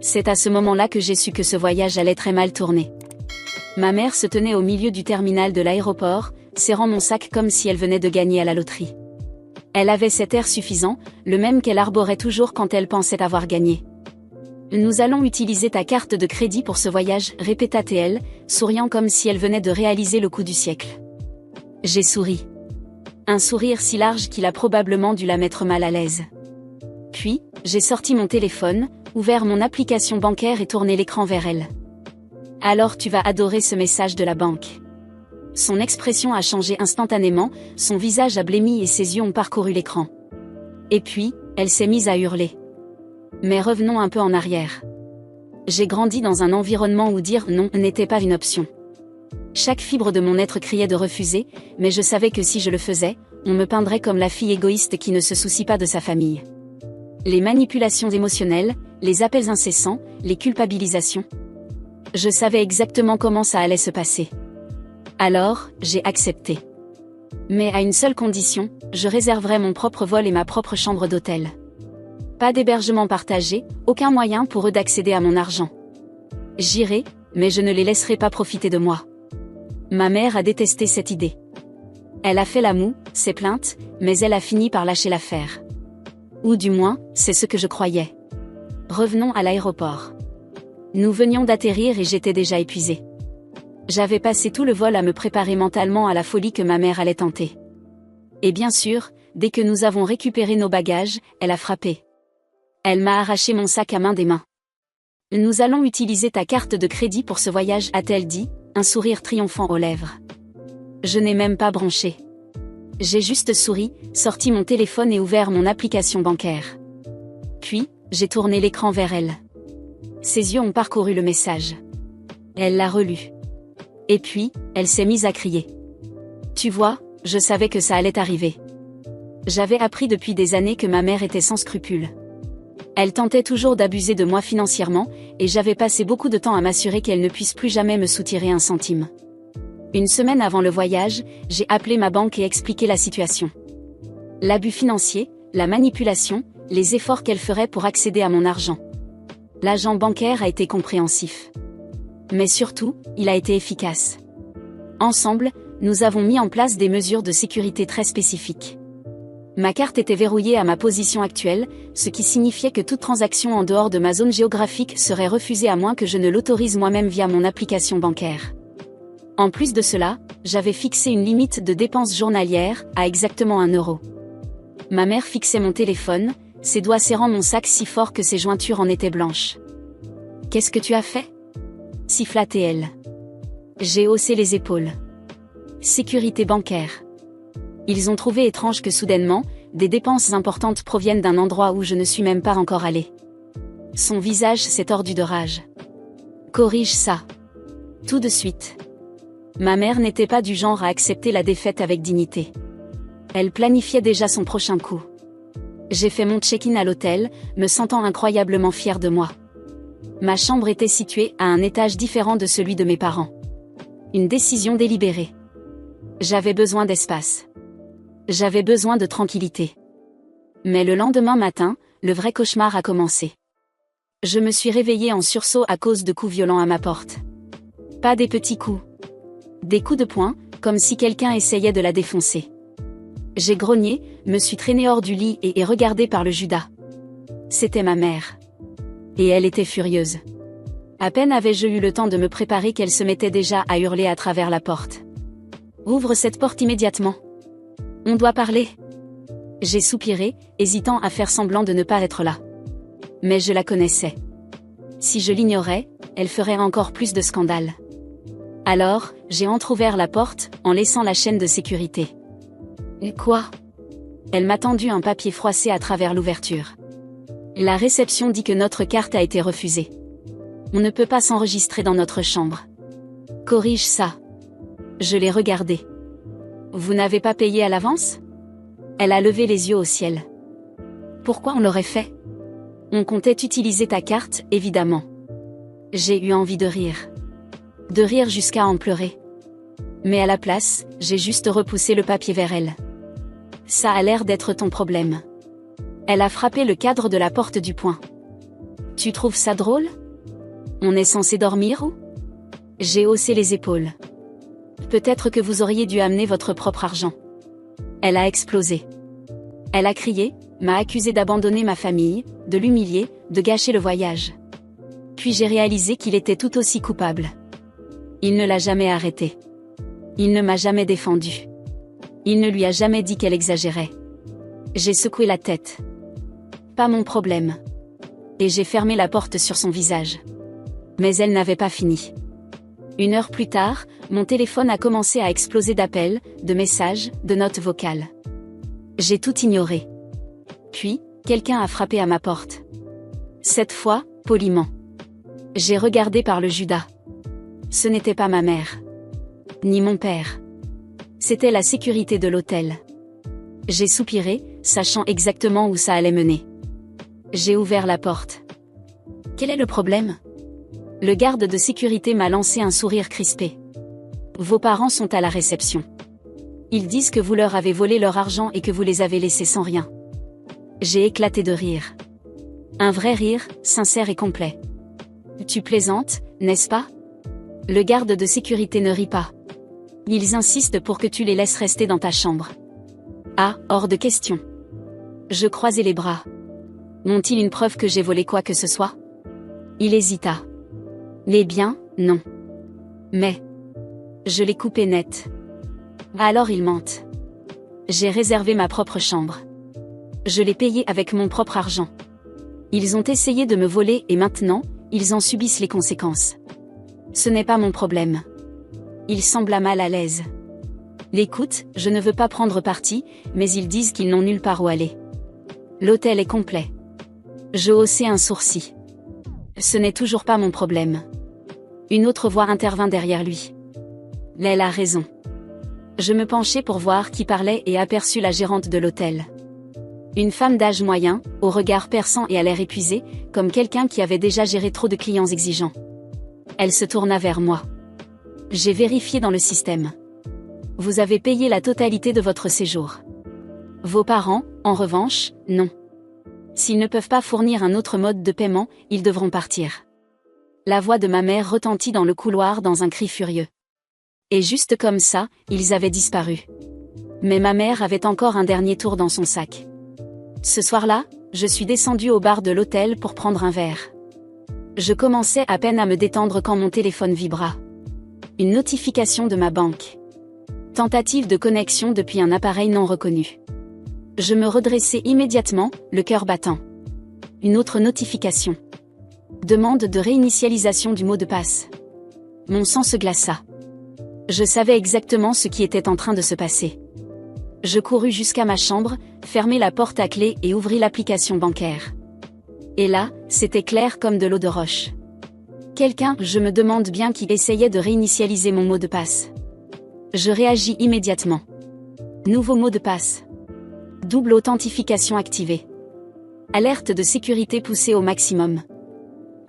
C'est à ce moment-là que j'ai su que ce voyage allait très mal tourner. Ma mère se tenait au milieu du terminal de l'aéroport, serrant mon sac comme si elle venait de gagner à la loterie. Elle avait cet air suffisant, le même qu'elle arborait toujours quand elle pensait avoir gagné. Nous allons utiliser ta carte de crédit pour ce voyage, répéta-t-elle, souriant comme si elle venait de réaliser le coup du siècle. J'ai souri. Un sourire si large qu'il a probablement dû la mettre mal à l'aise. Puis, j'ai sorti mon téléphone, ouvert mon application bancaire et tourné l'écran vers elle. Alors tu vas adorer ce message de la banque. Son expression a changé instantanément, son visage a blêmi et ses yeux ont parcouru l'écran. Et puis, elle s'est mise à hurler. Mais revenons un peu en arrière. J'ai grandi dans un environnement où dire non n'était pas une option. Chaque fibre de mon être criait de refuser, mais je savais que si je le faisais, on me peindrait comme la fille égoïste qui ne se soucie pas de sa famille. Les manipulations émotionnelles, les appels incessants, les culpabilisations. Je savais exactement comment ça allait se passer. Alors, j'ai accepté. Mais à une seule condition, je réserverais mon propre vol et ma propre chambre d'hôtel. Pas d'hébergement partagé, aucun moyen pour eux d'accéder à mon argent. J'irai, mais je ne les laisserai pas profiter de moi. Ma mère a détesté cette idée. Elle a fait la moue, ses plaintes, mais elle a fini par lâcher l'affaire. Ou du moins, c'est ce que je croyais. Revenons à l'aéroport. Nous venions d'atterrir et j'étais déjà épuisée. J'avais passé tout le vol à me préparer mentalement à la folie que ma mère allait tenter. Et bien sûr, dès que nous avons récupéré nos bagages, elle a frappé. Elle m'a arraché mon sac à main des mains. Nous allons utiliser ta carte de crédit pour ce voyage, a-t-elle dit, un sourire triomphant aux lèvres. Je n'ai même pas bronché. J'ai juste souri, sorti mon téléphone et ouvert mon application bancaire. Puis, j'ai tourné l'écran vers elle. Ses yeux ont parcouru le message. Elle l'a relu. Et puis, elle s'est mise à crier. Tu vois, je savais que ça allait arriver. J'avais appris depuis des années que ma mère était sans scrupules. Elle tentait toujours d'abuser de moi financièrement, et j'avais passé beaucoup de temps à m'assurer qu'elle ne puisse plus jamais me soutirer un centime. Une semaine avant le voyage, j'ai appelé ma banque et expliqué la situation. L'abus financier, la manipulation, les efforts qu'elle ferait pour accéder à mon argent. L'agent bancaire a été compréhensif. Mais surtout, il a été efficace. Ensemble, nous avons mis en place des mesures de sécurité très spécifiques. Ma carte était verrouillée à ma position actuelle, ce qui signifiait que toute transaction en dehors de ma zone géographique serait refusée à moins que je ne l'autorise moi-même via mon application bancaire. En plus de cela, j'avais fixé une limite de dépenses journalières, à exactement 1 euro. Ma mère fixait mon téléphone, ses doigts serrant mon sac si fort que ses jointures en étaient blanches. « Qu'est-ce que tu as fait ?» siffla-t-elle. J'ai haussé les épaules. Sécurité bancaire. Ils ont trouvé étrange que soudainement, des dépenses importantes proviennent d'un endroit où je ne suis même pas encore allée. Son visage s'est tordu de rage. Corrige ça. Tout de suite. Ma mère n'était pas du genre à accepter la défaite avec dignité. Elle planifiait déjà son prochain coup. J'ai fait mon check-in à l'hôtel, me sentant incroyablement fière de moi. Ma chambre était située à un étage différent de celui de mes parents. Une décision délibérée. J'avais besoin d'espace. J'avais besoin de tranquillité. Mais le lendemain matin, le vrai cauchemar a commencé. Je me suis réveillée en sursaut à cause de coups violents à ma porte. Pas des petits coups. Des coups de poing, comme si quelqu'un essayait de la défoncer. J'ai grogné, me suis traînée hors du lit et regardé par le Judas. C'était ma mère. Et elle était furieuse. À peine avais-je eu le temps de me préparer qu'elle se mettait déjà à hurler à travers la porte. « Ouvre cette porte immédiatement. On doit parler. » J'ai soupiré, hésitant à faire semblant de ne pas être là. Mais je la connaissais. Si je l'ignorais, elle ferait encore plus de scandale. Alors, j'ai entrouvert la porte, en laissant la chaîne de sécurité. « Et quoi ?» Elle m'a tendu un papier froissé à travers l'ouverture. La réception dit que notre carte a été refusée. On ne peut pas s'enregistrer dans notre chambre. Corrige ça. Je l'ai regardé. Vous n'avez pas payé à l'avance ? Elle a levé les yeux au ciel. Pourquoi on l'aurait fait ? On comptait utiliser ta carte, évidemment. J'ai eu envie de rire. De rire jusqu'à en pleurer. Mais à la place, j'ai juste repoussé le papier vers elle. Ça a l'air d'être ton problème. Elle a frappé le cadre de la porte du poing. Tu trouves ça drôle? On est censé dormir ou? J'ai haussé les épaules. Peut-être que vous auriez dû amener votre propre argent. Elle a explosé. Elle a crié, m'a accusé d'abandonner ma famille, de l'humilier, de gâcher le voyage. Puis j'ai réalisé qu'il était tout aussi coupable. Il ne l'a jamais arrêté. Il ne m'a jamais défendu. Il ne lui a jamais dit qu'elle exagérait. J'ai secoué la tête. Pas mon problème. Et j'ai fermé la porte sur son visage. Mais elle n'avait pas fini. 1 heure plus tard, mon téléphone a commencé à exploser d'appels, de messages, de notes vocales. J'ai tout ignoré. Puis, quelqu'un a frappé à ma porte. Cette fois, poliment. J'ai regardé par le Judas. Ce n'était pas ma mère. Ni mon père. C'était la sécurité de l'hôtel. J'ai soupiré, sachant exactement où ça allait mener. J'ai ouvert la porte. Quel est le problème? Le garde de sécurité m'a lancé un sourire crispé. Vos parents sont à la réception. Ils disent que vous leur avez volé leur argent et que vous les avez laissés sans rien. J'ai éclaté de rire. Un vrai rire, sincère et complet. Tu plaisantes, n'est-ce pas? Le garde de sécurité ne rit pas. Ils insistent pour que tu les laisses rester dans ta chambre. Ah, hors de question. Je croisai les bras. N'ont-ils une preuve que j'ai volé quoi que ce soit? Il hésita. Les biens, non. Mais je les coupais net. Alors ils mentent. J'ai réservé ma propre chambre. Je l'ai payée avec mon propre argent. Ils ont essayé de me voler et maintenant, ils en subissent les conséquences. Ce n'est pas mon problème. Il sembla mal à l'aise. L'écoute, je ne veux pas prendre parti, mais ils disent qu'ils n'ont nulle part où aller. L'hôtel est complet. Je haussai un sourcil. Ce n'est toujours pas mon problème. Une autre voix intervint derrière lui. Elle a raison. Je me penchai pour voir qui parlait et aperçus la gérante de l'hôtel. Une femme d'âge moyen, au regard perçant et à l'air épuisé, comme quelqu'un qui avait déjà géré trop de clients exigeants. Elle se tourna vers moi. J'ai vérifié dans le système. Vous avez payé la totalité de votre séjour. Vos parents, en revanche, non. S'ils ne peuvent pas fournir un autre mode de paiement, ils devront partir. La voix de ma mère retentit dans le couloir dans un cri furieux. Et juste comme ça, ils avaient disparu. Mais ma mère avait encore un dernier tour dans son sac. Ce soir-là, je suis descendue au bar de l'hôtel pour prendre un verre. Je commençais à peine à me détendre quand mon téléphone vibra. Une notification de ma banque. Tentative de connexion depuis un appareil non reconnu. Je me redressai immédiatement, le cœur battant. Une autre notification. Demande de réinitialisation du mot de passe. Mon sang se glaça. Je savais exactement ce qui était en train de se passer. Je courus jusqu'à ma chambre, fermai la porte à clé et ouvris l'application bancaire. Et là, c'était clair comme de l'eau de roche. Quelqu'un, je me demande bien qui essayait de réinitialiser mon mot de passe. Je réagis immédiatement. Nouveau mot de passe. Double authentification activée. Alerte de sécurité poussée au maximum.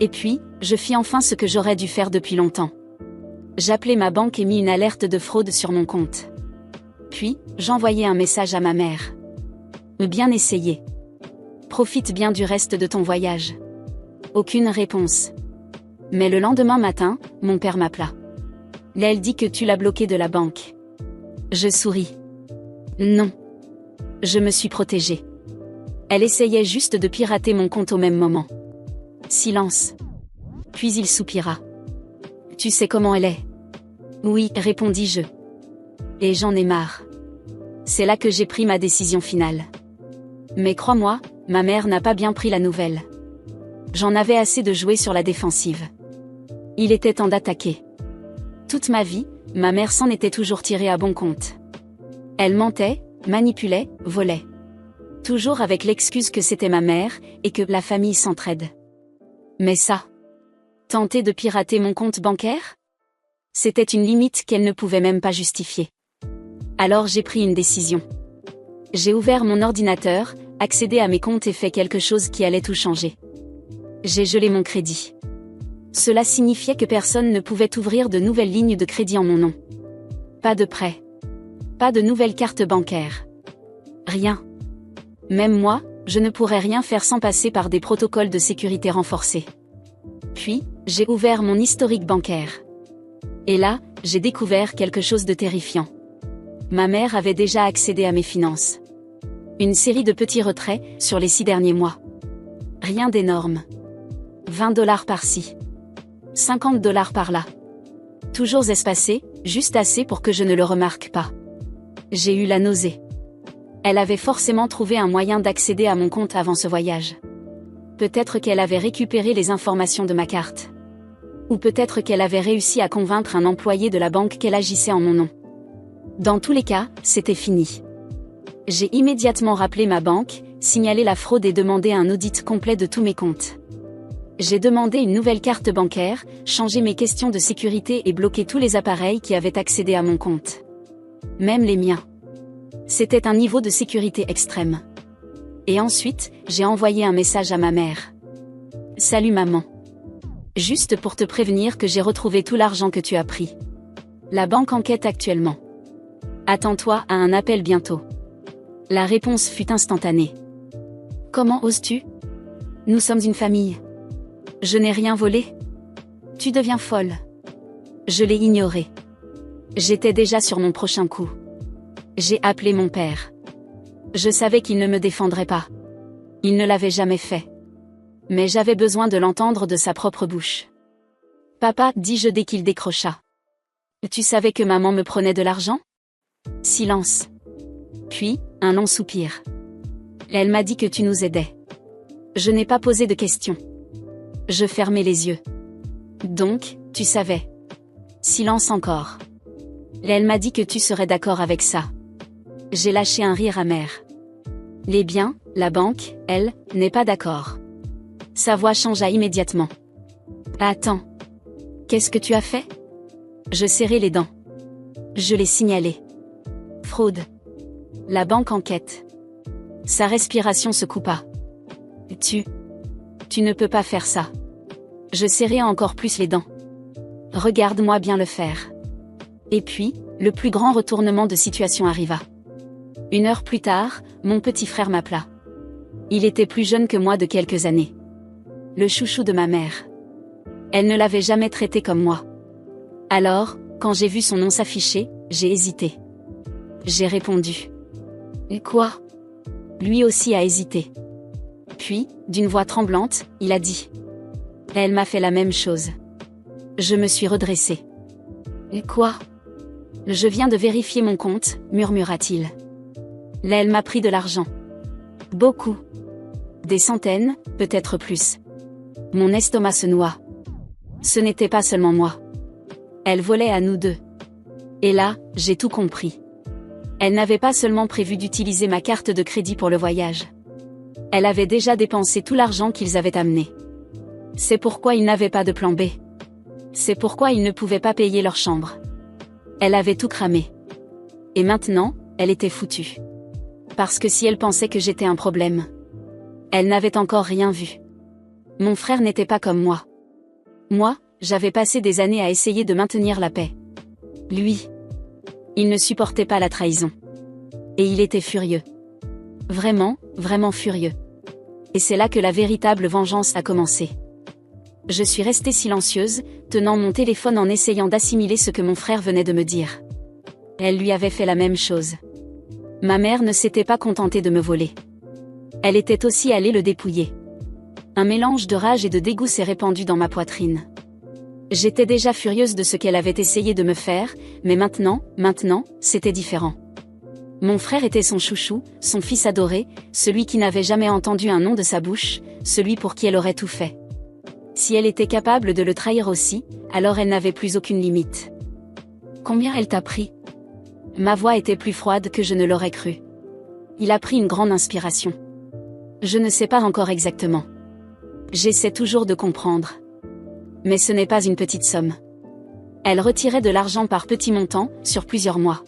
Et puis, je fis enfin ce que j'aurais dû faire depuis longtemps. J'appelai ma banque et mis une alerte de fraude sur mon compte. Puis, j'envoyai un message à ma mère. Bien essayé. Profite bien du reste de ton voyage. Aucune réponse. Mais le lendemain matin, mon père m'appela. Elle dit que tu l'as bloqué de la banque. Je souris. Non. Je me suis protégée. Elle essayait juste de pirater mon compte au même moment. Silence. Puis il soupira. Tu sais comment elle est? Oui, répondis-je. Et j'en ai marre. C'est là que j'ai pris ma décision finale. Mais crois-moi, ma mère n'a pas bien pris la nouvelle. J'en avais assez de jouer sur la défensive. Il était temps d'attaquer. Toute ma vie, ma mère s'en était toujours tirée à bon compte. Elle mentait, manipulait, volait. Toujours avec l'excuse que c'était ma mère, et que la famille s'entraide. Mais ça, tenter de pirater mon compte bancaire? C'était une limite qu'elle ne pouvait même pas justifier. Alors j'ai pris une décision. J'ai ouvert mon ordinateur, accédé à mes comptes et fait quelque chose qui allait tout changer. J'ai gelé mon crédit. Cela signifiait que personne ne pouvait ouvrir de nouvelles lignes de crédit en mon nom. Pas de prêt. Pas de nouvelles cartes bancaires. Rien. Même moi, Je ne pourrais rien faire sans passer par des protocoles de sécurité renforcés. Puis, j'ai ouvert mon historique bancaire. Et là, j'ai découvert quelque chose de terrifiant. Ma mère avait déjà accédé à mes finances. Une série de petits retraits, sur les 6 derniers mois. Rien d'énorme. 20 $ par-ci. 50 $ par-là. Toujours espacé, juste assez pour que je ne le remarque pas. J'ai eu la nausée. Elle avait forcément trouvé un moyen d'accéder à mon compte avant ce voyage. Peut-être qu'elle avait récupéré les informations de ma carte. Ou peut-être qu'elle avait réussi à convaincre un employé de la banque qu'elle agissait en mon nom. Dans tous les cas, c'était fini. J'ai immédiatement rappelé ma banque, signalé la fraude et demandé un audit complet de tous mes comptes. J'ai demandé une nouvelle carte bancaire, changé mes questions de sécurité et bloqué tous les appareils qui avaient accédé à mon compte. Même les miens. C'était un niveau de sécurité extrême. Et ensuite, j'ai envoyé un message à ma mère. Salut maman. Juste pour te prévenir que j'ai retrouvé tout l'argent que tu as pris. La banque enquête actuellement. Attends-toi à un appel bientôt. La réponse fut instantanée. Comment oses-tu? Nous sommes une famille. Je n'ai rien volé. Tu deviens folle. Je l'ai ignoré. J'étais déjà sur mon prochain coup. J'ai appelé mon père. Je savais qu'il ne me défendrait pas. Il ne l'avait jamais fait. Mais j'avais besoin de l'entendre de sa propre bouche. Papa, dis-je dès qu'il décrocha. Tu savais que maman me prenait de l'argent? Silence. Puis, un long soupir. Elle m'a dit que tu nous aidais. Je n'ai pas posé de questions. Je fermais les yeux. Donc, tu savais. Silence encore. Elle m'a dit que tu serais d'accord avec ça. J'ai lâché un rire amer. Les biens, la banque, elle, n'est pas d'accord. Sa voix changea immédiatement. Attends. Qu'est-ce que tu as fait? Je serrai les dents. Je l'ai signalé. Fraude. La banque enquête. Sa respiration se coupa. Tu ne peux pas faire ça. Je serrai encore plus les dents. Regarde-moi bien le faire. Et puis, le plus grand retournement de situation arriva. 1 heure plus tard, mon petit frère m'appela. Il était plus jeune que moi de quelques années. Le chouchou de ma mère. Elle ne l'avait jamais traité comme moi. Alors, quand j'ai vu son nom s'afficher, j'ai hésité. J'ai répondu. Quoi? Lui aussi a hésité. Puis, d'une voix tremblante, il a dit. Elle m'a fait la même chose. Je me suis redressée. Quoi? Je viens de vérifier mon compte, murmura-t-il. Elle m'a pris de l'argent. Beaucoup. Des centaines, peut-être plus. Mon estomac se noie. Ce n'était pas seulement moi. Elle volait à nous deux. Et là, j'ai tout compris. Elle n'avait pas seulement prévu d'utiliser ma carte de crédit pour le voyage. Elle avait déjà dépensé tout l'argent qu'ils avaient amené. C'est pourquoi ils n'avaient pas de plan B. C'est pourquoi ils ne pouvaient pas payer leur chambre. Elle avait tout cramé. Et maintenant, elle était foutue. Parce que si elle pensait que j'étais un problème, elle n'avait encore rien vu. Mon frère n'était pas comme moi. Moi, j'avais passé des années à essayer de maintenir la paix. Lui, il ne supportait pas la trahison. Et il était furieux. Vraiment, vraiment furieux. Et c'est là que la véritable vengeance a commencé. Je suis restée silencieuse, tenant mon téléphone en essayant d'assimiler ce que mon frère venait de me dire. Elle lui avait fait la même chose. Ma mère ne s'était pas contentée de me voler. Elle était aussi allée le dépouiller. Un mélange de rage et de dégoût s'est répandu dans ma poitrine. J'étais déjà furieuse de ce qu'elle avait essayé de me faire, mais maintenant, c'était différent. Mon frère était son chouchou, son fils adoré, celui qui n'avait jamais entendu un nom de sa bouche, celui pour qui elle aurait tout fait. Si elle était capable de le trahir aussi, alors elle n'avait plus aucune limite. Combien elle t'a pris? Ma voix était plus froide que je ne l'aurais cru. Il a pris une grande inspiration. Je ne sais pas encore exactement. J'essaie toujours de comprendre. Mais ce n'est pas une petite somme. Elle retirait de l'argent par petits montants, sur plusieurs mois.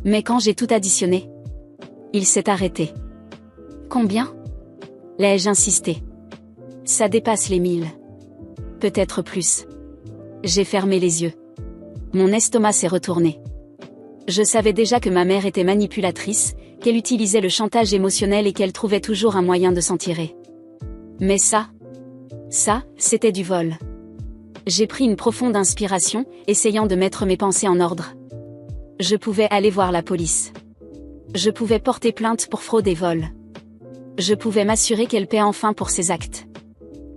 Mais quand j'ai tout additionné, il s'est arrêté. Combien? L'ai-je insisté. Ça dépasse les 1000. Peut-être plus. J'ai fermé les yeux. Mon estomac s'est retourné. Je savais déjà que ma mère était manipulatrice, qu'elle utilisait le chantage émotionnel et qu'elle trouvait toujours un moyen de s'en tirer. Mais ça, c'était du vol. J'ai pris une profonde inspiration, essayant de mettre mes pensées en ordre. Je pouvais aller voir la police. Je pouvais porter plainte pour fraude et vol. Je pouvais m'assurer qu'elle paie enfin pour ses actes.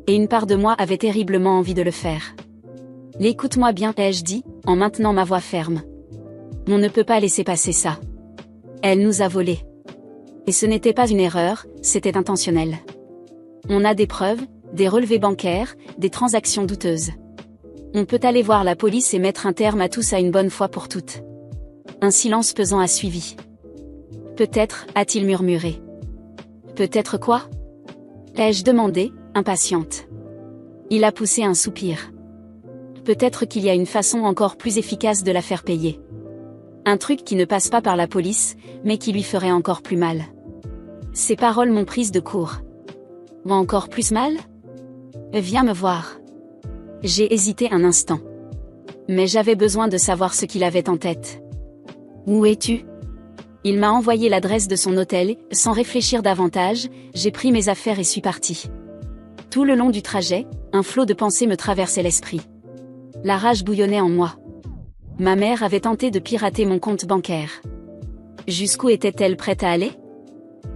Et une part de moi avait terriblement envie de le faire. Écoute-moi bien, ai-je dit, en maintenant ma voix ferme. On ne peut pas laisser passer ça. Elle nous a volés. Et ce n'était pas une erreur, c'était intentionnel. On a des preuves, des relevés bancaires, des transactions douteuses. On peut aller voir la police et mettre un terme à tout ça une bonne fois pour toutes. Un silence pesant a suivi. Peut-être, a-t-il murmuré. Peut-être quoi ? Ai-je demandé, impatiente. Il a poussé un soupir. Peut-être qu'il y a une façon encore plus efficace de la faire payer. Un truc qui ne passe pas par la police, mais qui lui ferait encore plus mal. Ces paroles m'ont prise de court. Ou encore plus mal ? Viens me voir. J'ai hésité un instant. Mais j'avais besoin de savoir ce qu'il avait en tête. Où es-tu ? Il m'a envoyé l'adresse de son hôtel, sans réfléchir davantage, j'ai pris mes affaires et suis parti. Tout le long du trajet, un flot de pensées me traversait l'esprit. La rage bouillonnait en moi. Ma mère avait tenté de pirater mon compte bancaire. Jusqu'où était-elle prête à aller ?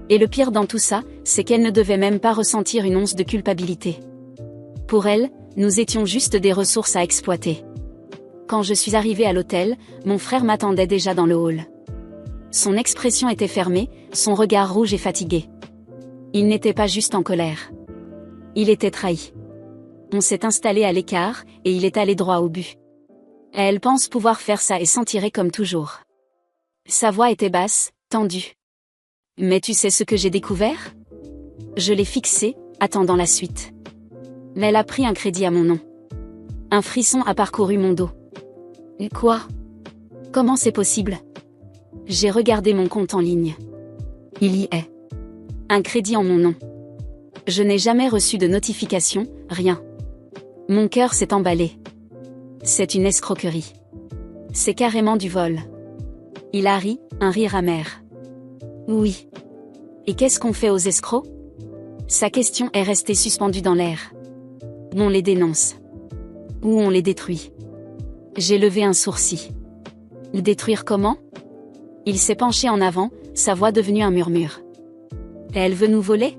Et le pire dans tout ça, c'est qu'elle ne devait même pas ressentir une once de culpabilité. Pour elle, nous étions juste des ressources à exploiter. Quand je suis arrivée à l'hôtel, mon frère m'attendait déjà dans le hall. Son expression était fermée, son regard rouge et fatigué. Il n'était pas juste en colère. Il était trahi. On s'est installé à l'écart, et il est allé droit au but. Elle pense pouvoir faire ça et s'en tirer comme toujours. Sa voix était basse, tendue. Mais tu sais ce que j'ai découvert ? Je l'ai fixé, attendant la suite. Elle a pris un crédit à mon nom. Un frisson a parcouru mon dos. Quoi ? Comment c'est possible ? J'ai regardé mon compte en ligne. Il y est. Un crédit en mon nom. Je n'ai jamais reçu de notification, rien. Mon cœur s'est emballé. C'est une escroquerie. C'est carrément du vol. Il a ri, un rire amer. Oui. Et qu'est-ce qu'on fait aux escrocs ? Sa question est restée suspendue dans l'air. On les dénonce. Ou on les détruit. J'ai levé un sourcil. Détruire comment ? Il s'est penché en avant, sa voix devenue un murmure. Elle veut nous voler ?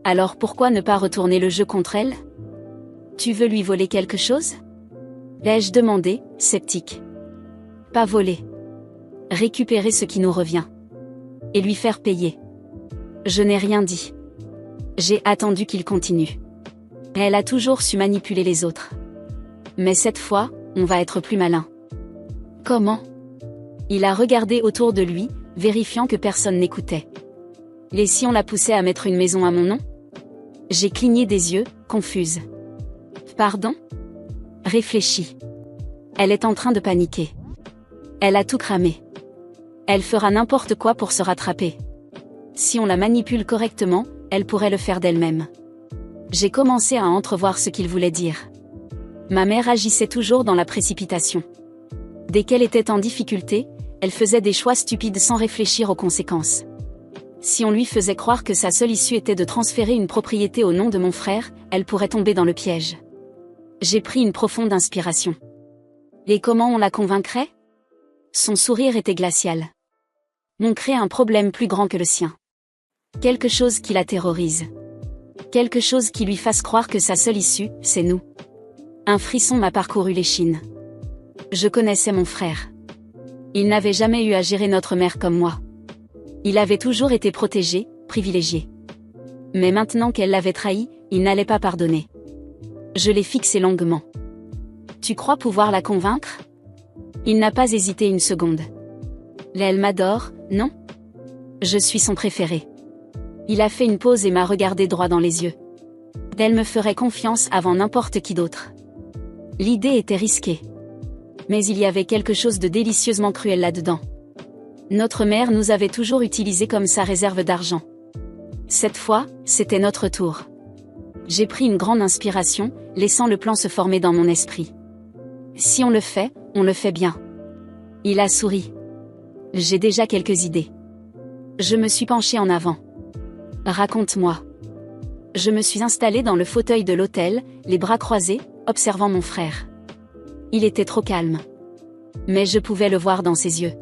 Alors pourquoi ne pas retourner le jeu contre elle ? Tu veux lui voler quelque chose ? Ai-je demandé, sceptique. Pas voler. Récupérer ce qui nous revient. Et lui faire payer. Je n'ai rien dit. J'ai attendu qu'il continue. Elle a toujours su manipuler les autres. Mais cette fois, on va être plus malin. Comment ? Il a regardé autour de lui, vérifiant que personne n'écoutait. Et si on la poussait à mettre une maison à mon nom ? J'ai cligné des yeux, confuse. Pardon ? Réfléchis. Elle est en train de paniquer. Elle a tout cramé. Elle fera n'importe quoi pour se rattraper. Si on la manipule correctement, elle pourrait le faire d'elle-même. J'ai commencé à entrevoir ce qu'il voulait dire. Ma mère agissait toujours dans la précipitation. Dès qu'elle était en difficulté, elle faisait des choix stupides sans réfléchir aux conséquences. Si on lui faisait croire que sa seule issue était de transférer une propriété au nom de mon frère, elle pourrait tomber dans le piège. J'ai pris une profonde inspiration. Et comment on la convaincrait ? Son sourire était glacial. On crée un problème plus grand que le sien. Quelque chose qui la terrorise. Quelque chose qui lui fasse croire que sa seule issue, c'est nous. Un frisson m'a parcouru l'échine. Je connaissais mon frère. Il n'avait jamais eu à gérer notre mère comme moi. Il avait toujours été protégé, privilégié. Mais maintenant qu'elle l'avait trahi, il n'allait pas pardonner. Je l'ai fixé longuement. Tu crois pouvoir la convaincre ? Il n'a pas hésité une seconde. Elle m'adore, non ? Je suis son préféré. Il a fait une pause et m'a regardé droit dans les yeux. Elle me ferait confiance avant n'importe qui d'autre. L'idée était risquée. Mais il y avait quelque chose de délicieusement cruel là-dedans. Notre mère nous avait toujours utilisés comme sa réserve d'argent. Cette fois, c'était notre tour. J'ai pris une grande inspiration, laissant le plan se former dans mon esprit. Si on le fait bien. Il a souri. J'ai déjà quelques idées. Je me suis penchée en avant. Raconte-moi. Je me suis installée dans le fauteuil de l'hôtel, les bras croisés, observant mon frère. Il était trop calme. Mais je pouvais le voir dans ses yeux.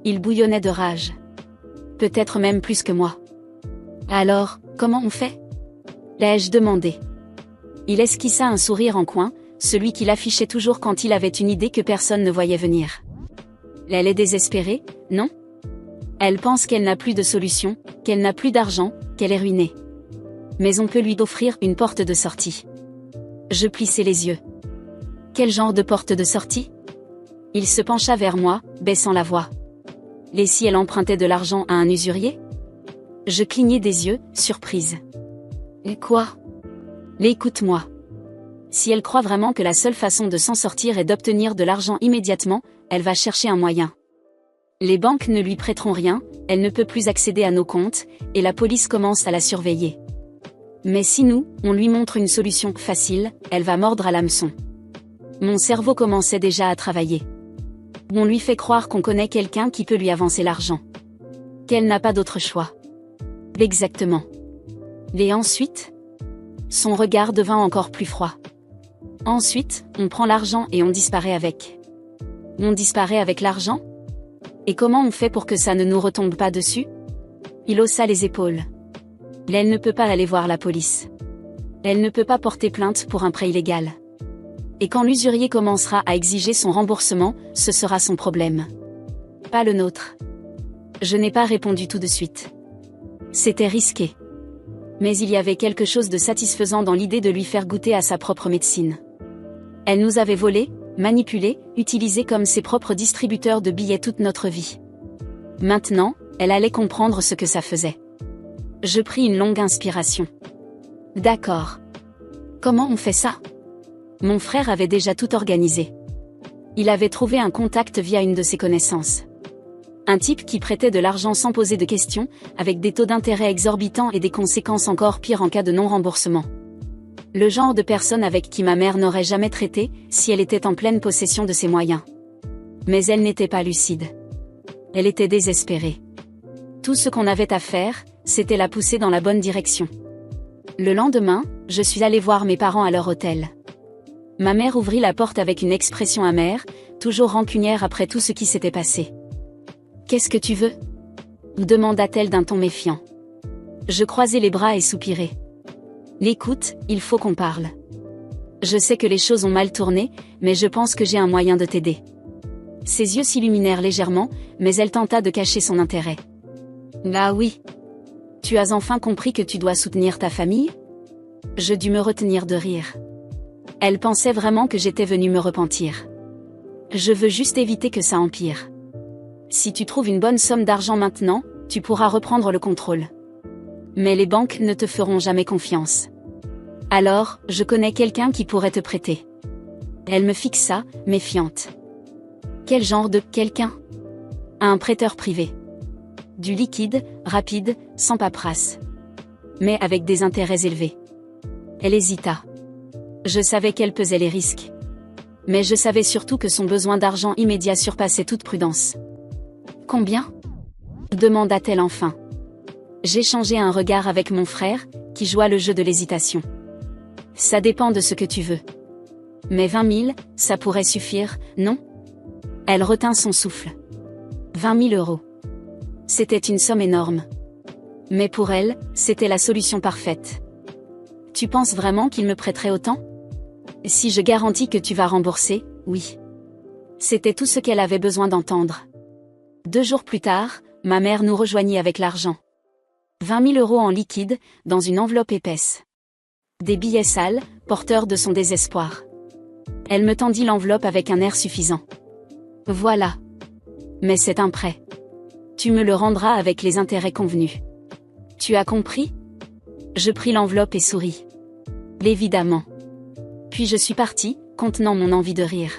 Il bouillonnait de rage. Peut-être même plus que moi. Alors, comment on fait? L'ai-je demandé. Il esquissa un sourire en coin, celui qu'il affichait toujours quand il avait une idée que personne ne voyait venir. Elle est désespérée, non? Elle pense qu'elle n'a plus de solution, qu'elle n'a plus d'argent, qu'elle est ruinée. Mais on peut lui offrir une porte de sortie. Je plissai les yeux. Quel genre de porte de sortie? Il se pencha vers moi, baissant la voix. Et si elle empruntait de l'argent à un usurier? Je clignai des yeux, surprise. Et quoi? Écoute-moi. Si elle croit vraiment que la seule façon de s'en sortir est d'obtenir de l'argent immédiatement, elle va chercher un moyen. Les banques ne lui prêteront rien, elle ne peut plus accéder à nos comptes, et la police commence à la surveiller. Mais si nous, on lui montre une solution facile, elle va mordre à l'hameçon. Mon cerveau commençait déjà à travailler. On lui fait croire qu'on connaît quelqu'un qui peut lui avancer l'argent. Qu'elle n'a pas d'autre choix. Exactement. Et ensuite? Son regard devint encore plus froid. Ensuite, on prend l'argent et on disparaît avec. On disparaît avec l'argent? Et comment on fait pour que ça ne nous retombe pas dessus? Il haussa les épaules. Elle ne peut pas aller voir la police. Elle ne peut pas porter plainte pour un prêt illégal. Et quand l'usurier commencera à exiger son remboursement, ce sera son problème. Pas le nôtre. Je n'ai pas répondu tout de suite. C'était risqué. Mais il y avait quelque chose de satisfaisant dans l'idée de lui faire goûter à sa propre médecine. Elle nous avait volés, manipulés, utilisés comme ses propres distributeurs de billets toute notre vie. Maintenant, elle allait comprendre ce que ça faisait. Je pris une longue inspiration. D'accord. Comment on fait ça? Mon frère avait déjà tout organisé. Il avait trouvé un contact via une de ses connaissances. Un type qui prêtait de l'argent sans poser de questions, avec des taux d'intérêt exorbitants et des conséquences encore pires en cas de non-remboursement. Le genre de personne avec qui ma mère n'aurait jamais traité, si elle était en pleine possession de ses moyens. Mais elle n'était pas lucide. Elle était désespérée. Tout ce qu'on avait à faire, c'était la pousser dans la bonne direction. Le lendemain, je suis allée voir mes parents à leur hôtel. Ma mère ouvrit la porte avec une expression amère, toujours rancunière après tout ce qui s'était passé. « Qu'est-ce que tu veux ?» demanda-t-elle d'un ton méfiant. Je croisai les bras et soupirai. « Écoute, il faut qu'on parle. Je sais que les choses ont mal tourné, mais je pense que j'ai un moyen de t'aider. » Ses yeux s'illuminèrent légèrement, mais elle tenta de cacher son intérêt. « Ah oui. Tu as enfin compris que tu dois soutenir ta famille ?» Je dus me retenir de rire. Elle pensait vraiment que j'étais venue me repentir. Je veux juste éviter que ça empire. Si tu trouves une bonne somme d'argent maintenant, tu pourras reprendre le contrôle. Mais les banques ne te feront jamais confiance. Alors, je connais quelqu'un qui pourrait te prêter. Elle me fixa, méfiante. Quel genre de quelqu'un? Un prêteur privé. Du liquide, rapide, sans paperasse. Mais avec des intérêts élevés. Elle hésita. Je savais qu'elle pesait les risques. Mais je savais surtout que son besoin d'argent immédiat surpassait toute prudence. Combien? Demanda-t-elle enfin. J'échangeai un regard avec mon frère, qui joua le jeu de l'hésitation. Ça dépend de ce que tu veux. Mais 20 000, ça pourrait suffire, non? Elle retint son souffle. 20 000 euros. C'était une somme énorme. Mais pour elle, c'était la solution parfaite. Tu penses vraiment qu'il me prêterait autant? Si je garantis que tu vas rembourser, oui. C'était tout ce qu'elle avait besoin d'entendre. 2 jours plus tard, ma mère nous rejoignit avec l'argent. 20 000 euros en liquide, dans une enveloppe épaisse. Des billets sales, porteurs de son désespoir. Elle me tendit l'enveloppe avec un air suffisant. Voilà. Mais c'est un prêt. Tu me le rendras avec les intérêts convenus. Tu as compris? Je pris l'enveloppe et souris. Évidemment. Puis je suis partie, contenant mon envie de rire.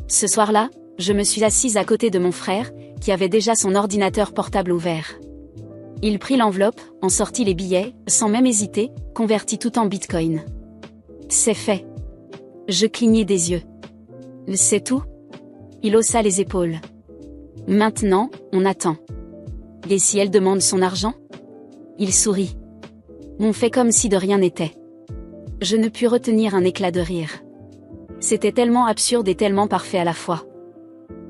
Ce soir-là, je me suis assise à côté de mon frère, qui avait déjà son ordinateur portable ouvert. Il prit l'enveloppe, en sortit les billets, sans même hésiter, convertit tout en bitcoin. C'est fait. Je clignai des yeux. C'est tout? Il haussa les épaules. Maintenant, on attend. Et si elle demande son argent? Il sourit. On fait comme si de rien n'était. Je ne pus retenir un éclat de rire. C'était tellement absurde et tellement parfait à la fois.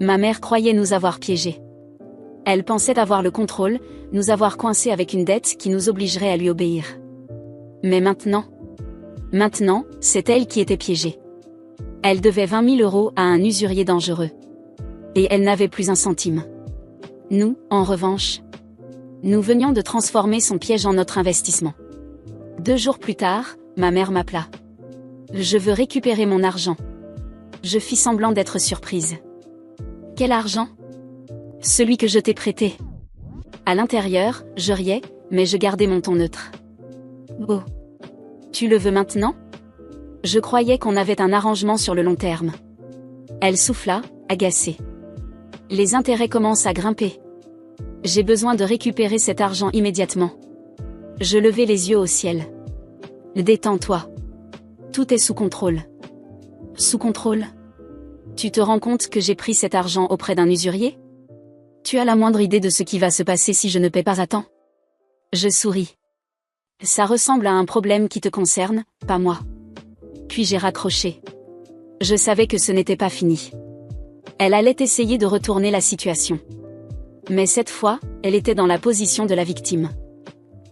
Ma mère croyait nous avoir piégés. Elle pensait avoir le contrôle, nous avoir coincés avec une dette qui nous obligerait à lui obéir. Mais maintenant, c'est elle qui était piégée. Elle devait 20 000 € à un usurier dangereux. Et elle n'avait plus un centime. Nous, en revanche, nous venions de transformer son piège en notre investissement. 2 jours plus tard, ma mère m'appela. Je veux récupérer mon argent. Je fis semblant d'être surprise. Quel argent? Celui que je t'ai prêté. À l'intérieur, je riais, mais je gardais mon ton neutre. Oh. Tu le veux maintenant? Je croyais qu'on avait un arrangement sur le long terme. Elle souffla, agacée. Les intérêts commencent à grimper. J'ai besoin de récupérer cet argent immédiatement. Je levai les yeux au ciel. Détends-toi. Tout est sous contrôle. Sous contrôle? Tu te rends compte que j'ai pris cet argent auprès d'un usurier? Tu as la moindre idée de ce qui va se passer si je ne paie pas à temps? Je souris. Ça ressemble à un problème qui te concerne, pas moi. Puis j'ai raccroché. Je savais que ce n'était pas fini. Elle allait essayer de retourner la situation. Mais cette fois, elle était dans la position de la victime.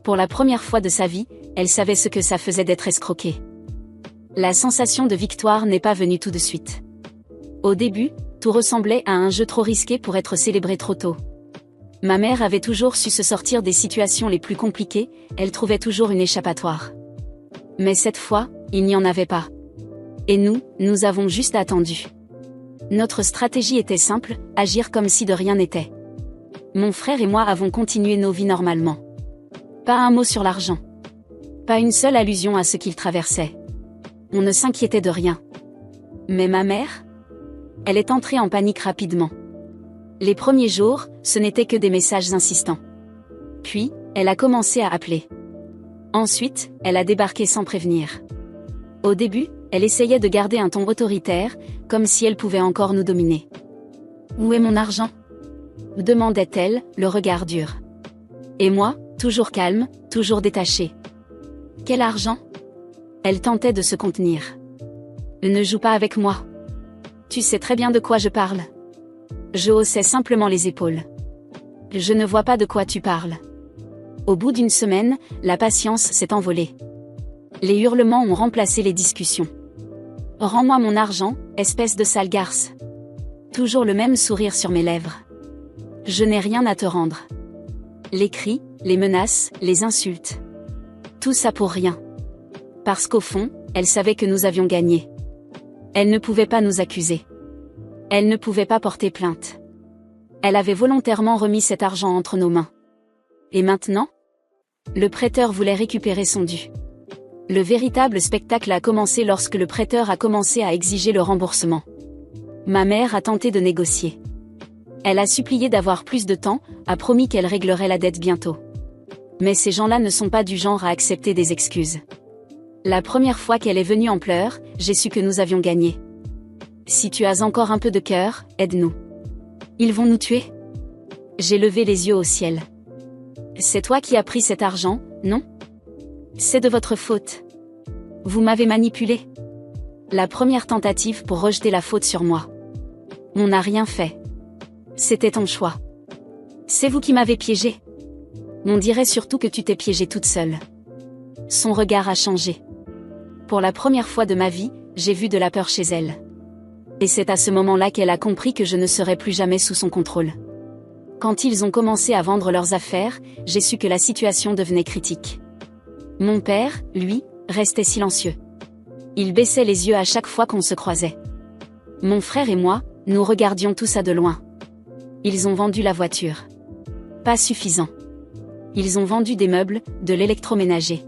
Pour la première fois de sa vie, elle savait ce que ça faisait d'être escroquée. La sensation de victoire n'est pas venue tout de suite. Au début, tout ressemblait à un jeu trop risqué pour être célébré trop tôt. Ma mère avait toujours su se sortir des situations les plus compliquées, elle trouvait toujours une échappatoire. Mais cette fois, il n'y en avait pas. Et nous avons juste attendu. Notre stratégie était simple, agir comme si de rien n'était. Mon frère et moi avons continué nos vies normalement. Pas un mot sur l'argent. Pas une seule allusion à ce qu'il traversait. On ne s'inquiétait de rien. Mais ma mère? Elle est entrée en panique rapidement. Les premiers jours, ce n'était que des messages insistants. Puis, elle a commencé à appeler. Ensuite, elle a débarqué sans prévenir. Au début, elle essayait de garder un ton autoritaire, comme si elle pouvait encore nous dominer. « Où est mon argent ?» demandait-elle, le regard dur. Et moi, toujours calme, toujours détachée. « Quel argent ?» Elle tentait de se contenir. « Ne joue pas avec moi. Tu sais très bien de quoi je parle. » Je haussais simplement les épaules. « Je ne vois pas de quoi tu parles. » Au bout d'une semaine, la patience s'est envolée. Les hurlements ont remplacé les discussions. « Rends-moi mon argent, espèce de sale garce. » Toujours le même sourire sur mes lèvres. « Je n'ai rien à te rendre. » Les cris, les menaces, les insultes. Tout ça pour rien. Parce qu'au fond, elle savait que nous avions gagné. Elle ne pouvait pas nous accuser. Elle ne pouvait pas porter plainte. Elle avait volontairement remis cet argent entre nos mains. Et maintenant? Le prêteur voulait récupérer son dû. Le véritable spectacle a commencé lorsque le prêteur a commencé à exiger le remboursement. Ma mère a tenté de négocier. Elle a supplié d'avoir plus de temps, a promis qu'elle réglerait la dette bientôt. Mais ces gens-là ne sont pas du genre à accepter des excuses. La première fois qu'elle est venue en pleurs, j'ai su que nous avions gagné. Si tu as encore un peu de cœur, aide-nous. Ils vont nous tuer? J'ai levé les yeux au ciel. C'est toi qui as pris cet argent, non? C'est de votre faute. Vous m'avez manipulé. La première tentative pour rejeter la faute sur moi. On n'a rien fait. C'était ton choix. C'est vous qui m'avez piégé. On dirait surtout que tu t'es piégée toute seule. Son regard a changé. Pour la première fois de ma vie, j'ai vu de la peur chez elle. Et c'est à ce moment-là qu'elle a compris que je ne serais plus jamais sous son contrôle. Quand ils ont commencé à vendre leurs affaires, j'ai su que la situation devenait critique. Mon père, lui, restait silencieux. Il baissait les yeux à chaque fois qu'on se croisait. Mon frère et moi, nous regardions tout ça de loin. Ils ont vendu la voiture. Pas suffisant. Ils ont vendu des meubles, de l'électroménager.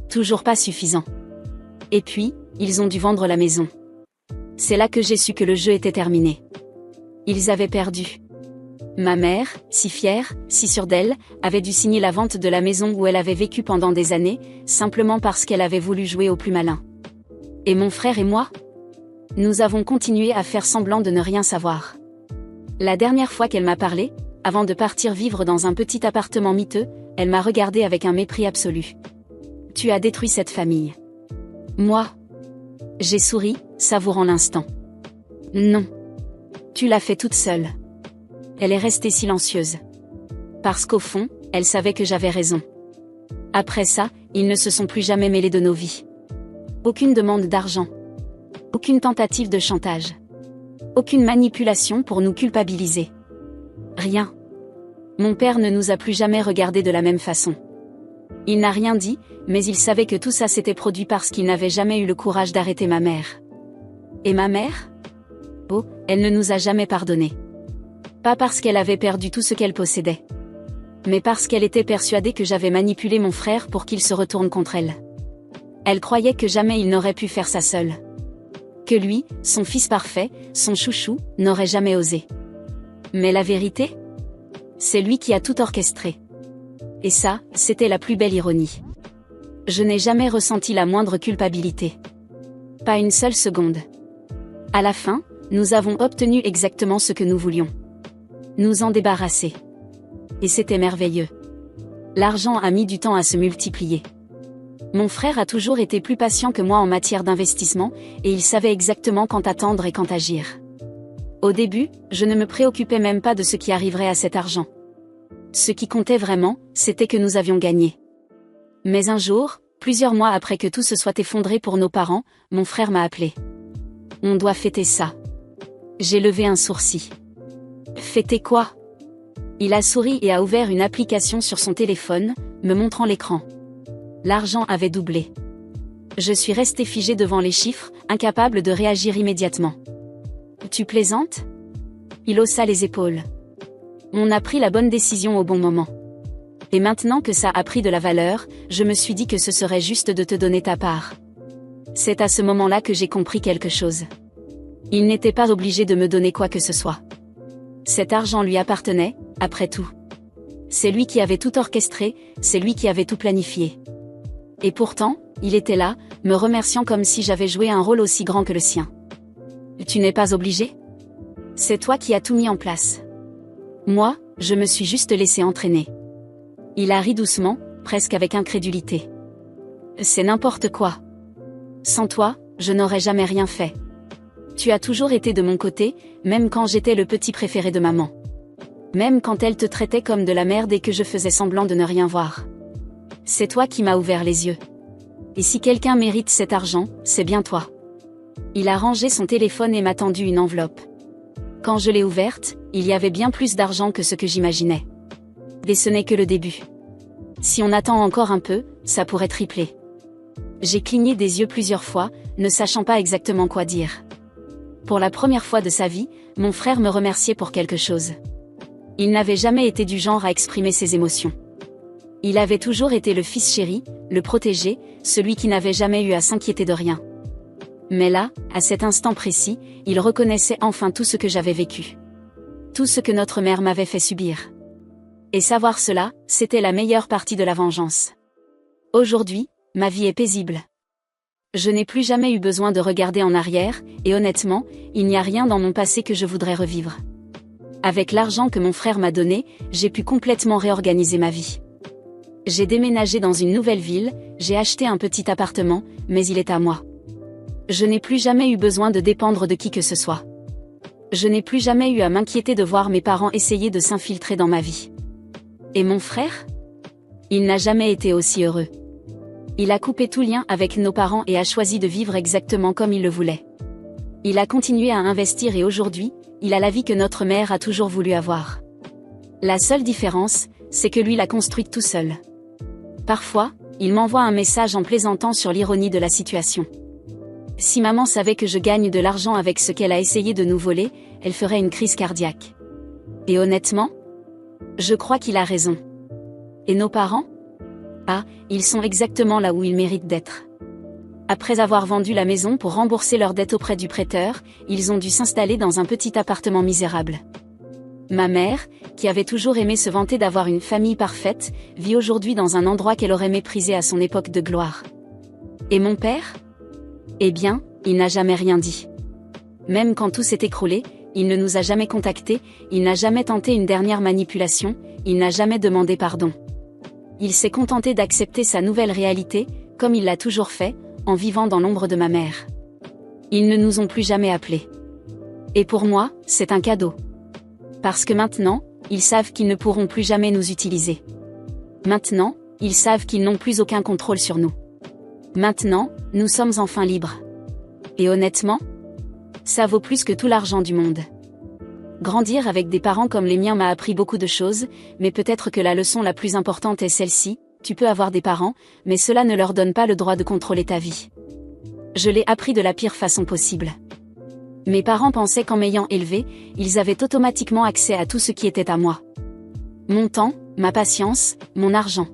Toujours pas suffisant. Et puis, ils ont dû vendre la maison. C'est là que j'ai su que le jeu était terminé. Ils avaient perdu. Ma mère, si fière, si sûre d'elle, avait dû signer la vente de la maison où elle avait vécu pendant des années, simplement parce qu'elle avait voulu jouer au plus malin. Et mon frère et moi? Nous avons continué à faire semblant de ne rien savoir. La dernière fois qu'elle m'a parlé, avant de partir vivre dans un petit appartement miteux, elle m'a regardé avec un mépris absolu. Tu as détruit cette famille. Moi? J'ai souri, savourant l'instant. Non. Tu l'as fait toute seule. Elle est restée silencieuse. Parce qu'au fond, elle savait que j'avais raison. Après ça, ils ne se sont plus jamais mêlés de nos vies. Aucune demande d'argent. Aucune tentative de chantage. Aucune manipulation pour nous culpabiliser. Rien. Mon père ne nous a plus jamais regardés de la même façon. Il n'a rien dit, mais il savait que tout ça s'était produit parce qu'il n'avait jamais eu le courage d'arrêter ma mère. Et ma mère? Oh, elle ne nous a jamais pardonné. Pas parce qu'elle avait perdu tout ce qu'elle possédait. Mais parce qu'elle était persuadée que j'avais manipulé mon frère pour qu'il se retourne contre elle. Elle croyait que jamais il n'aurait pu faire ça seul. Que lui, son fils parfait, son chouchou, n'aurait jamais osé. Mais la vérité? C'est lui qui a tout orchestré. Et ça, c'était la plus belle ironie. Je n'ai jamais ressenti la moindre culpabilité. Pas une seule seconde. À la fin, nous avons obtenu exactement ce que nous voulions. Nous en débarrasser. Et c'était merveilleux. L'argent a mis du temps à se multiplier. Mon frère a toujours été plus patient que moi en matière d'investissement, et il savait exactement quand attendre et quand agir. Au début, je ne me préoccupais même pas de ce qui arriverait à cet argent. Ce qui comptait vraiment, c'était que nous avions gagné. Mais un jour, plusieurs mois après que tout se soit effondré pour nos parents, mon frère m'a appelé. On doit fêter ça. J'ai levé un sourcil. Fêter quoi? Il a souri et a ouvert une application sur son téléphone, me montrant l'écran. L'argent avait doublé. Je suis restée figée devant les chiffres, incapable de réagir immédiatement. Tu plaisantes? Il haussa les épaules. On a pris la bonne décision au bon moment. Et maintenant que ça a pris de la valeur, je me suis dit que ce serait juste de te donner ta part. C'est à ce moment-là que j'ai compris quelque chose. Il n'était pas obligé de me donner quoi que ce soit. Cet argent lui appartenait, après tout. C'est lui qui avait tout orchestré, c'est lui qui avait tout planifié. Et pourtant, il était là, me remerciant comme si j'avais joué un rôle aussi grand que le sien. Tu n'es pas obligé? C'est toi qui as tout mis en place. Moi, je me suis juste laissé entraîner. Il a ri doucement, presque avec incrédulité. C'est n'importe quoi. Sans toi, je n'aurais jamais rien fait. Tu as toujours été de mon côté, même quand j'étais le petit préféré de maman. Même quand elle te traitait comme de la merde et que je faisais semblant de ne rien voir. C'est toi qui m'as ouvert les yeux. Et si quelqu'un mérite cet argent, c'est bien toi. Il a rangé son téléphone et m'a tendu une enveloppe. Quand je l'ai ouverte, il y avait bien plus d'argent que ce que j'imaginais. Et ce n'est que le début. Si on attend encore un peu, ça pourrait tripler. J'ai cligné des yeux plusieurs fois, ne sachant pas exactement quoi dire. Pour la première fois de sa vie, mon frère me remerciait pour quelque chose. Il n'avait jamais été du genre à exprimer ses émotions. Il avait toujours été le fils chéri, le protégé, celui qui n'avait jamais eu à s'inquiéter de rien. Mais là, à cet instant précis, il reconnaissait enfin tout ce que j'avais vécu. Tout ce que notre mère m'avait fait subir. Et savoir cela, c'était la meilleure partie de la vengeance. Aujourd'hui, ma vie est paisible. Je n'ai plus jamais eu besoin de regarder en arrière, et honnêtement, il n'y a rien dans mon passé que je voudrais revivre. Avec l'argent que mon frère m'a donné, j'ai pu complètement réorganiser ma vie. J'ai déménagé dans une nouvelle ville, j'ai acheté un petit appartement, mais il est à moi. Je n'ai plus jamais eu besoin de dépendre de qui que ce soit. Je n'ai plus jamais eu à m'inquiéter de voir mes parents essayer de s'infiltrer dans ma vie. Et mon frère? Il n'a jamais été aussi heureux. Il a coupé tout lien avec nos parents et a choisi de vivre exactement comme il le voulait. Il a continué à investir et aujourd'hui, il a la vie que notre mère a toujours voulu avoir. La seule différence, c'est que lui l'a construite tout seul. Parfois, il m'envoie un message en plaisantant sur l'ironie de la situation. Si maman savait que je gagne de l'argent avec ce qu'elle a essayé de nous voler, elle ferait une crise cardiaque. Et honnêtement, je crois qu'il a raison. Et nos parents? Ah, ils sont exactement là où ils méritent d'être. Après avoir vendu la maison pour rembourser leurs dettes auprès du prêteur, ils ont dû s'installer dans un petit appartement misérable. Ma mère, qui avait toujours aimé se vanter d'avoir une famille parfaite, vit aujourd'hui dans un endroit qu'elle aurait méprisé à son époque de gloire. Et mon père? Eh bien, il n'a jamais rien dit. Même quand tout s'est écroulé, il ne nous a jamais contactés, il n'a jamais tenté une dernière manipulation, il n'a jamais demandé pardon. Il s'est contenté d'accepter sa nouvelle réalité, comme il l'a toujours fait, en vivant dans l'ombre de ma mère. Ils ne nous ont plus jamais appelés. Et pour moi, c'est un cadeau. Parce que maintenant, ils savent qu'ils ne pourront plus jamais nous utiliser. Maintenant, ils savent qu'ils n'ont plus aucun contrôle sur nous. Maintenant, nous sommes enfin libres. Et honnêtement, ça vaut plus que tout l'argent du monde. Grandir avec des parents comme les miens m'a appris beaucoup de choses, mais peut-être que la leçon la plus importante est celle-ci: tu peux avoir des parents, mais cela ne leur donne pas le droit de contrôler ta vie. Je l'ai appris de la pire façon possible. Mes parents pensaient qu'en m'ayant élevé, ils avaient automatiquement accès à tout ce qui était à moi. Mon temps, ma patience, mon argent.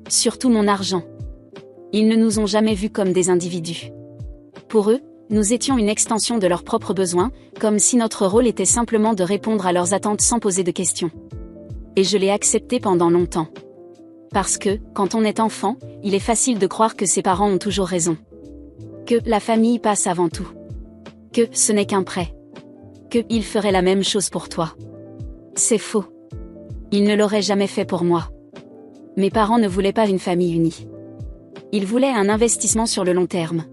Surtout mon argent. Ils ne nous ont jamais vus comme des individus. Pour eux, nous étions une extension de leurs propres besoins, comme si notre rôle était simplement de répondre à leurs attentes sans poser de questions. Et je l'ai accepté pendant longtemps. Parce que, quand on est enfant, il est facile de croire que ses parents ont toujours raison. Que la famille passe avant tout. Que ce n'est qu'un prêt. Que ils feraient la même chose pour toi. C'est faux. Ils ne l'auraient jamais fait pour moi. Mes parents ne voulaient pas une famille unie. Ils voulaient un investissement sur le long terme.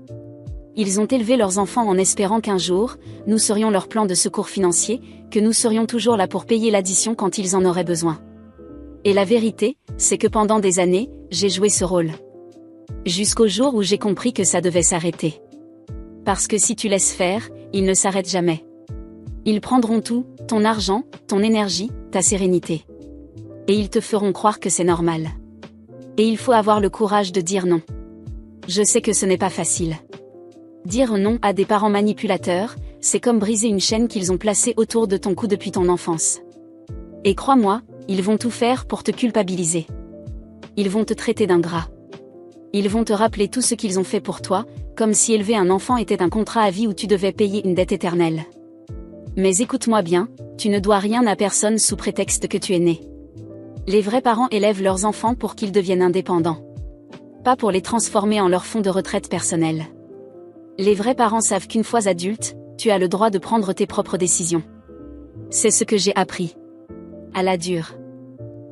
Ils ont élevé leurs enfants en espérant qu'un jour, nous serions leur plan de secours financier, que nous serions toujours là pour payer l'addition quand ils en auraient besoin. Et la vérité, c'est que pendant des années, j'ai joué ce rôle. Jusqu'au jour où j'ai compris que ça devait s'arrêter. Parce que si tu laisses faire, ils ne s'arrêtent jamais. Ils prendront tout, ton argent, ton énergie, ta sérénité. Et ils te feront croire que c'est normal. Et il faut avoir le courage de dire non. Je sais que ce n'est pas facile. Dire non à des parents manipulateurs, c'est comme briser une chaîne qu'ils ont placée autour de ton cou depuis ton enfance. Et crois-moi, ils vont tout faire pour te culpabiliser. Ils vont te traiter d'ingrat. Ils vont te rappeler tout ce qu'ils ont fait pour toi, comme si élever un enfant était un contrat à vie où tu devais payer une dette éternelle. Mais écoute-moi bien, tu ne dois rien à personne sous prétexte que tu es né. Les vrais parents élèvent leurs enfants pour qu'ils deviennent indépendants. Pas pour les transformer en leur fonds de retraite personnel. Les vrais parents savent qu'une fois adulte, tu as le droit de prendre tes propres décisions. C'est ce que j'ai appris. À la dure.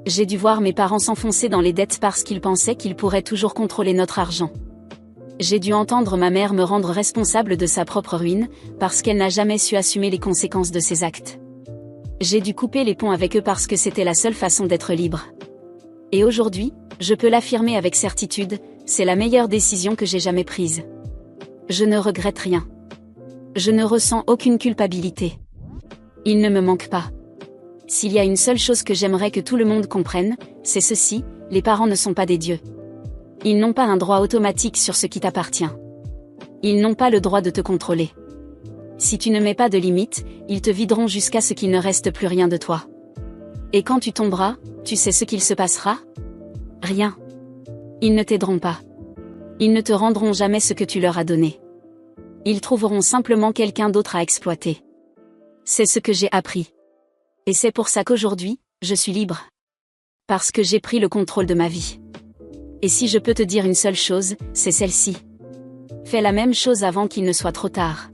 J'ai dû voir mes parents s'enfoncer dans les dettes parce qu'ils pensaient qu'ils pourraient toujours contrôler notre argent. J'ai dû entendre ma mère me rendre responsable de sa propre ruine, parce qu'elle n'a jamais su assumer les conséquences de ses actes. J'ai dû couper les ponts avec eux parce que c'était la seule façon d'être libre. Et aujourd'hui, je peux l'affirmer avec certitude, c'est la meilleure décision que j'ai jamais prise. Je ne regrette rien. Je ne ressens aucune culpabilité. Il ne me manque pas. S'il y a une seule chose que j'aimerais que tout le monde comprenne, c'est ceci: les parents ne sont pas des dieux. Ils n'ont pas un droit automatique sur ce qui t'appartient. Ils n'ont pas le droit de te contrôler. Si tu ne mets pas de limites, ils te videront jusqu'à ce qu'il ne reste plus rien de toi. Et quand tu tomberas, tu sais ce qu'il se passera? Rien. Ils ne t'aideront pas. Ils ne te rendront jamais ce que tu leur as donné. Ils trouveront simplement quelqu'un d'autre à exploiter. C'est ce que j'ai appris. Et c'est pour ça qu'aujourd'hui, je suis libre. Parce que j'ai pris le contrôle de ma vie. Et si je peux te dire une seule chose, c'est celle-ci. Fais la même chose avant qu'il ne soit trop tard.